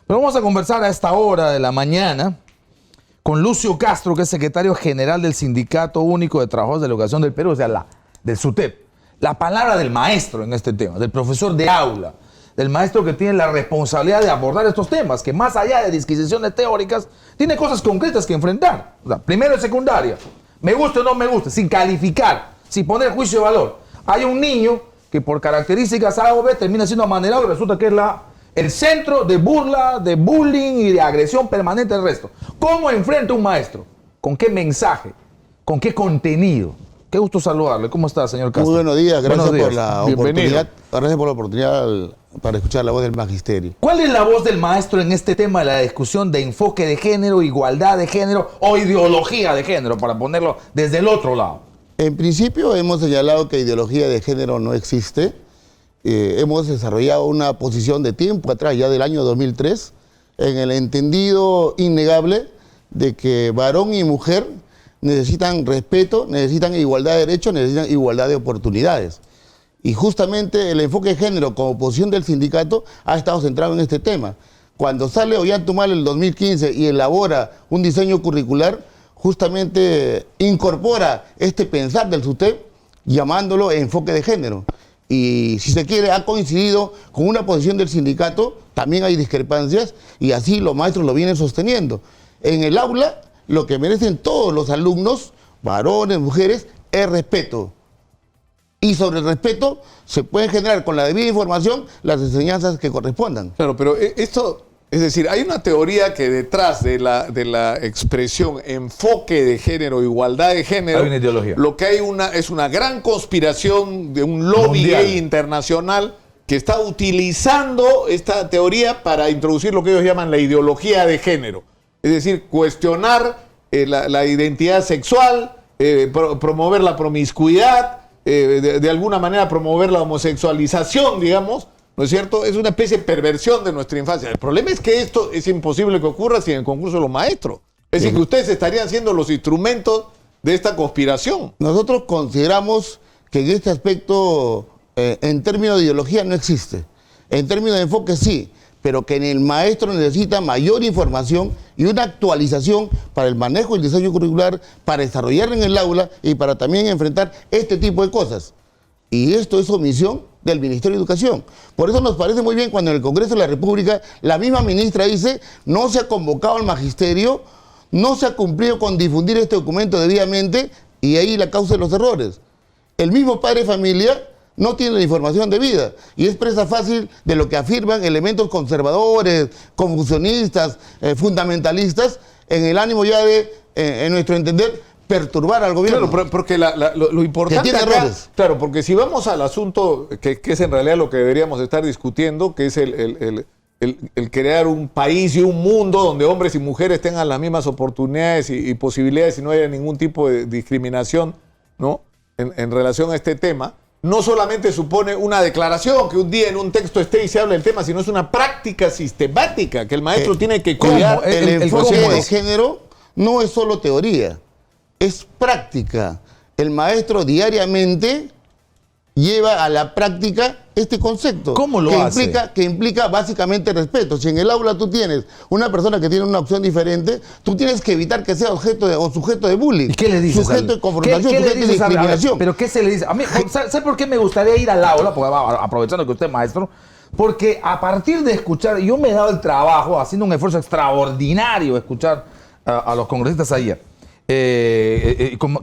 Pero vamos a conversar a esta hora de la mañana con Lucio Castro, que es secretario general del Sindicato Único de Trabajadores de la Educación del Perú, o sea, del SUTEP. La palabra del maestro en este tema, del profesor de aula, del maestro que tiene la responsabilidad de abordar estos temas, que más allá de disquisiciones teóricas, tiene cosas concretas que enfrentar. O sea, primero y secundaria, me gusta o no me gusta, sin calificar, sin poner juicio de valor. Hay un niño que por características A o B termina siendo amanerado y resulta que es el centro de burla, de bullying y de agresión permanente del resto. ¿Cómo enfrenta un maestro? ¿Con qué mensaje? ¿Con qué contenido? Qué gusto saludarle. ¿Cómo está, señor Castro? Muy buenos días. Gracias por la Bienvenido. oportunidad. Gracias por la oportunidad para escuchar la voz del magisterio. ¿Cuál es la voz del maestro en este tema de la discusión de enfoque de género, igualdad de género o ideología de género, para ponerlo desde el otro lado? En principio hemos señalado que ideología de género no existe. Hemos desarrollado una posición de tiempo atrás, ya del año 2003, en el entendido innegable de que varón y mujer necesitan respeto, necesitan igualdad de derechos, necesitan igualdad de oportunidades. Y justamente el enfoque de género como posición del sindicato ha estado centrado en este tema. Cuando sale Ollantaytamala en el 2015 y elabora un diseño curricular, justamente incorpora este pensar del SUTEP llamándolo enfoque de género. Y si se quiere, ha coincidido con una posición del sindicato, también hay discrepancias, y así los maestros lo vienen sosteniendo. En el aula, lo que merecen todos los alumnos, varones, mujeres, es respeto. Y sobre el respeto se pueden generar con la debida información las enseñanzas que correspondan. Claro, pero esto, es decir, hay una teoría que detrás de la expresión enfoque de género, igualdad de género, hay una ideología. Lo que hay es una gran conspiración de un lobby gay internacional que está utilizando esta teoría para introducir lo que ellos llaman la ideología de género. Es decir, cuestionar la identidad sexual, promover la promiscuidad, de alguna manera promover la homosexualización, digamos, ¿no es cierto? Es una especie de perversión de nuestra infancia. El problema es que esto es imposible que ocurra sin el concurso de los maestros. Es decir, que ustedes estarían siendo los instrumentos de esta conspiración. Nosotros consideramos que en este aspecto, en términos de ideología, no existe. En términos de enfoque, sí, pero que en el maestro necesita mayor información y una actualización para el manejo y el diseño curricular, para desarrollar en el aula y para también enfrentar este tipo de cosas. Y esto es omisión del Ministerio de Educación. Por eso nos parece muy bien cuando en el Congreso de la República la misma ministra dice: no se ha convocado al magisterio, no se ha cumplido con difundir este documento debidamente, y ahí la causa de los errores. El mismo padre de familia no tiene la información debida y es presa fácil de lo que afirman elementos conservadores, confusionistas, fundamentalistas, en el ánimo ya de, en nuestro entender, perturbar al gobierno. Claro, porque lo importante que tiene acá, errores. claro, porque si vamos al asunto que es en realidad lo que deberíamos estar discutiendo, que es el crear un país y un mundo donde hombres y mujeres tengan las mismas oportunidades y posibilidades y no haya ningún tipo de discriminación, ¿no? En relación a este tema, no solamente supone una declaración que un día en un texto esté y se hable del tema, sino es una práctica sistemática que el maestro tiene que cuidar. El enfoque de género no es solo teoría, es práctica. El maestro diariamente lleva a la práctica este concepto. ¿Cómo lo hace? Que implica básicamente respeto. Si en el aula tú tienes una persona que tiene una opción diferente, tú tienes que evitar que sea objeto o sujeto de bullying. ¿Y qué le dices? Sujeto de confrontación, ¿Qué sujeto de discriminación. ¿Pero qué se le dice? A mí, ¿sabe por qué me gustaría ir al aula? Porque, aprovechando que usted es maestro, porque a partir de escuchar, yo me he dado el trabajo, haciendo un esfuerzo extraordinario, escuchar a los congresistas ayer,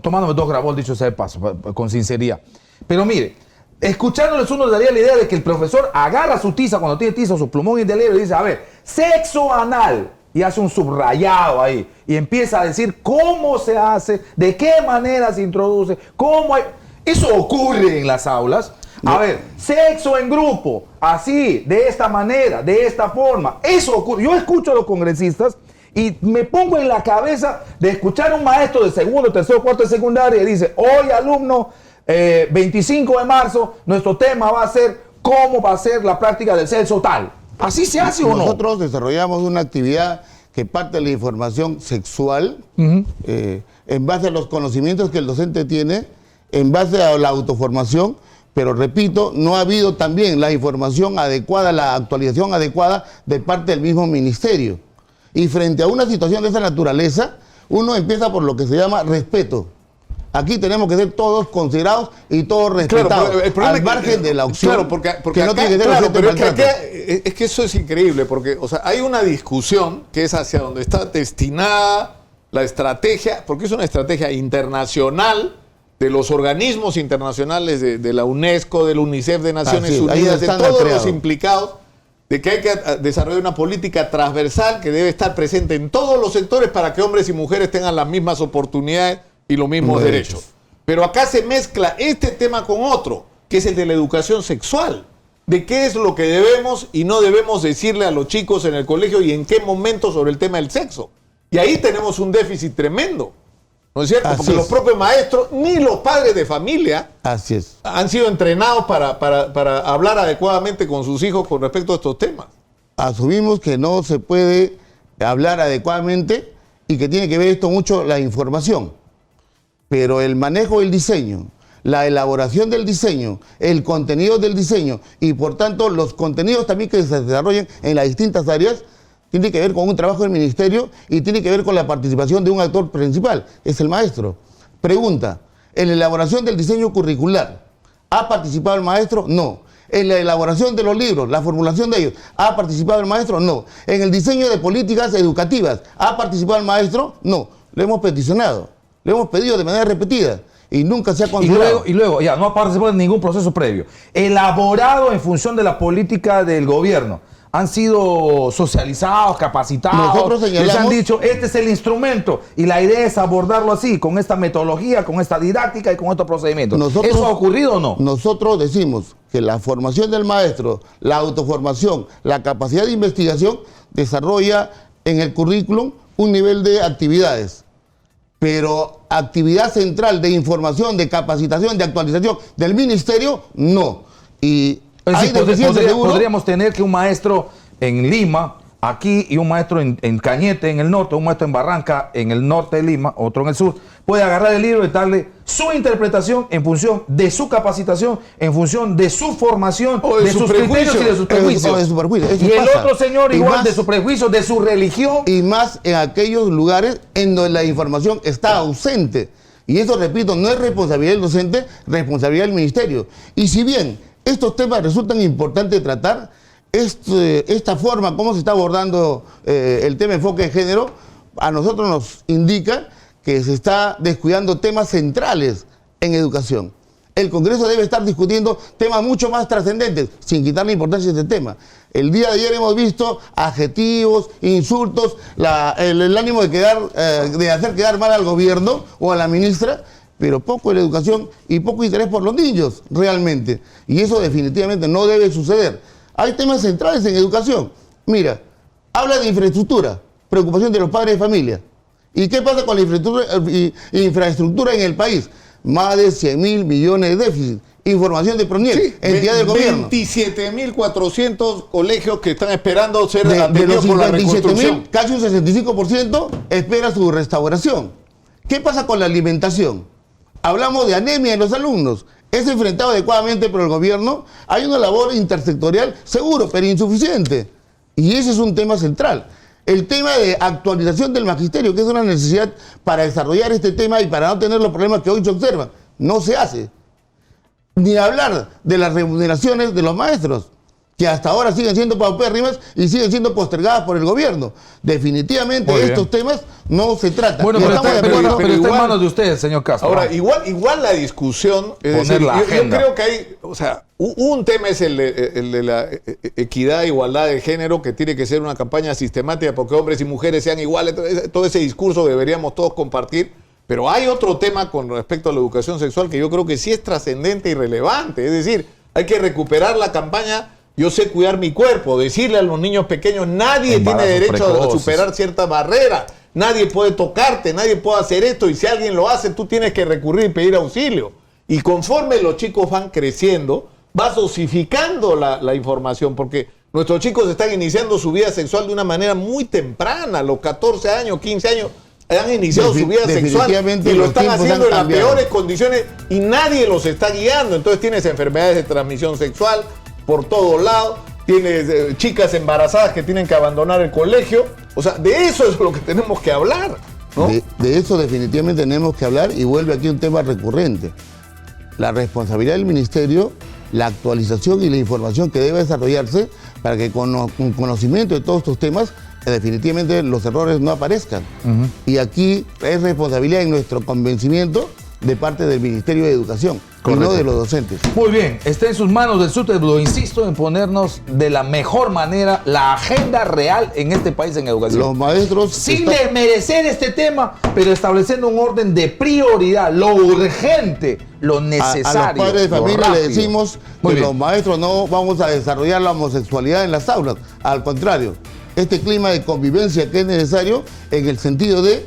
tomándome 2 grabols, dicho sea de paso, con sinceridad. Pero mire, escuchándoles uno le daría la idea de que el profesor agarra su tiza, cuando tiene tiza, su plumón indeleble, y dice: a ver, sexo anal, y hace un subrayado ahí, y empieza a decir cómo se hace, de qué manera se introduce, cómo hay... Eso ocurre en las aulas. A ver, sexo en grupo, así, de esta manera, de esta forma, eso ocurre. Yo escucho a los congresistas y me pongo en la cabeza de escuchar a un maestro de segundo, tercero, cuarto de secundaria y dice: hoy, alumno, 25 de marzo, nuestro tema va a ser cómo va a ser la práctica del sexo tal. ¿Así se hace o no? Nosotros desarrollamos una actividad que parte de la información sexual, en base a los conocimientos que el docente tiene, en base a la autoformación, Pero repito, no ha habido también la información adecuada, la actualización adecuada de parte del mismo ministerio. Y frente a una situación de esa naturaleza, uno empieza por lo que se llama respeto. Aquí tenemos que ser todos considerados y todos respetados, al margen de la opción. Claro, porque que no acá, tiene que ser claro, objeto de pero es que, maltrato. acá, es que eso es increíble, porque o sea, hay una discusión que es hacia donde está destinada la estrategia, porque es una estrategia internacional de los organismos internacionales de la UNESCO, del UNICEF, de Naciones Así es, ahí Unidas, de están todos los creados. implicados, de que hay que desarrollar una política transversal que debe estar presente en todos los sectores para que hombres y mujeres tengan las mismas oportunidades y los mismos derechos. Pero acá se mezcla este tema con otro, que es el de la educación sexual. De qué es lo que debemos y no debemos decirle a los chicos en el colegio y en qué momento sobre el tema del sexo. Y ahí tenemos un déficit tremendo. ¿No es cierto? Así Porque es. los propios maestros ni los padres de familia Así es. han sido entrenados para hablar adecuadamente con sus hijos con respecto a estos temas. Asumimos que no se puede hablar adecuadamente y que tiene que ver esto mucho la información. Pero el manejo del diseño, la elaboración del diseño, el contenido del diseño y por tanto los contenidos también que se desarrollan en las distintas áreas, tiene que ver con un trabajo del ministerio y tiene que ver con la participación de un actor principal, es el maestro. Pregunta, ¿en la elaboración del diseño curricular ha participado el maestro? No. ¿En la elaboración de los libros, la formulación de ellos, ha participado el maestro? No. ¿En el diseño de políticas educativas ha participado el maestro? No. Lo hemos peticionado, lo hemos pedido de manera repetida y nunca se ha considerado. Y luego, ya, no ha participado en ningún proceso previo. Elaborado en función de la política del gobierno. Han sido socializados, capacitados. Nosotros señalamos, les han dicho, este es el instrumento. Y la idea es abordarlo así, con esta metodología, con esta didáctica y con estos procedimientos. ¿Eso ha ocurrido o no? Nosotros decimos que la formación del maestro, la autoformación, la capacidad de investigación desarrolla en el currículum un nivel de actividades. Pero actividad central de información, de capacitación, de actualización del ministerio, no. Y es decir, podríamos tener que un maestro en Lima, aquí, y un maestro en Cañete, en el norte, un maestro en Barranca, en el norte de Lima, otro en el sur, puede agarrar el libro y darle su interpretación en función de su capacitación, en función de su formación, o de sus criterios y de sus prejuicios. Y el otro señor igual de su prejuicio, de su religión. Y más en aquellos lugares en donde la información está ausente. Y eso, repito, no es responsabilidad del docente, responsabilidad del ministerio. Y si bien estos temas resultan importantes de tratar, esta forma, cómo se está abordando el tema de enfoque de género, a nosotros nos indica que se está descuidando temas centrales en educación. El Congreso debe estar discutiendo temas mucho más trascendentes, sin quitarle importancia a este tema. El día de ayer hemos visto adjetivos, insultos, el ánimo de hacer quedar mal al gobierno o a la ministra, pero poco en la educación y poco interés por los niños, realmente. Y eso definitivamente no debe suceder. Hay temas centrales en educación. Mira, habla de infraestructura, preocupación de los padres de familia. ¿Y qué pasa con la infraestructura en el país? Más de 100.000 millones de déficit. Información de PRONIEC, sí, entidad del gobierno. 27.400 colegios que están esperando ser de atendidos los por la reconstrucción. Casi un 65% espera su restauración. ¿Qué pasa con la alimentación? Hablamos de anemia en los alumnos. ¿Es enfrentado adecuadamente por el gobierno? Hay una labor intersectorial, seguro, pero insuficiente. Y ese es un tema central. El tema de actualización del magisterio, que es una necesidad para desarrollar este tema y para no tener los problemas que hoy se observan, no se hace. Ni hablar de las remuneraciones de los maestros, que hasta ahora siguen siendo paupérrimas y siguen siendo postergadas por el gobierno. Definitivamente estos temas no se tratan. Bueno, pero está en manos de ustedes, señor Castro. Ahora, igual la discusión, es decir, yo creo que hay, o sea, un tema es el de la equidad e igualdad de género, que tiene que ser una campaña sistemática porque hombres y mujeres sean iguales. Todo ese discurso deberíamos todos compartir. Pero hay otro tema con respecto a la educación sexual que yo creo que sí es trascendente y relevante. Es decir, hay que recuperar la campaña Yo sé cuidar mi cuerpo, decirle a los niños pequeños, nadie tiene derecho a superar ciertas barreras, nadie puede tocarte, nadie puede hacer esto, y si alguien lo hace, tú tienes que recurrir y pedir auxilio. Y conforme los chicos van creciendo, vas dosificando la información, porque nuestros chicos están iniciando su vida sexual de una manera muy temprana, a los 14 años, 15 años, han iniciado su vida sexual definitivamente y lo los están tiempos haciendo han en las cambiado. peores condiciones y nadie los está guiando. Entonces tienes enfermedades de transmisión sexual por todos lados, tienes chicas embarazadas que tienen que abandonar el colegio. O sea, de eso es lo que tenemos que hablar, ¿no? De eso definitivamente tenemos que hablar y vuelve aquí un tema recurrente. La responsabilidad del ministerio, la actualización y la información que debe desarrollarse para que con conocimiento de todos estos temas definitivamente los errores no aparezcan. Y aquí es responsabilidad en nuestro convencimiento de parte del Ministerio de Educación, Correcto. y no de los docentes. Muy bien, está en sus manos del SUTEP, lo insisto en ponernos de la mejor manera la agenda real en este país en educación. Los maestros... Sin desmerecer este tema, pero estableciendo un orden de prioridad, lo urgente, lo necesario. A los padres de lo familia le rápido. decimos Muy que bien. los maestros no vamos a desarrollar la homosexualidad en las aulas. Al contrario, este clima de convivencia que es necesario en el sentido de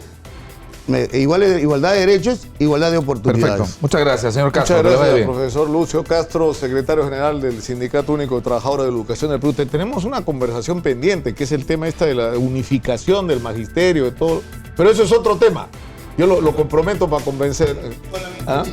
igualdad de derechos, igualdad de oportunidades. Perfecto. Muchas gracias, señor Castro. Muchas que le vaya gracias, bien. profesor Lucio Castro, secretario general del Sindicato Único de Trabajadores de Educación del Perú. Tenemos una conversación pendiente, que es el tema esta de la unificación del magisterio, de todo. Pero eso es otro tema. Yo lo comprometo para convencer. ¿Ah?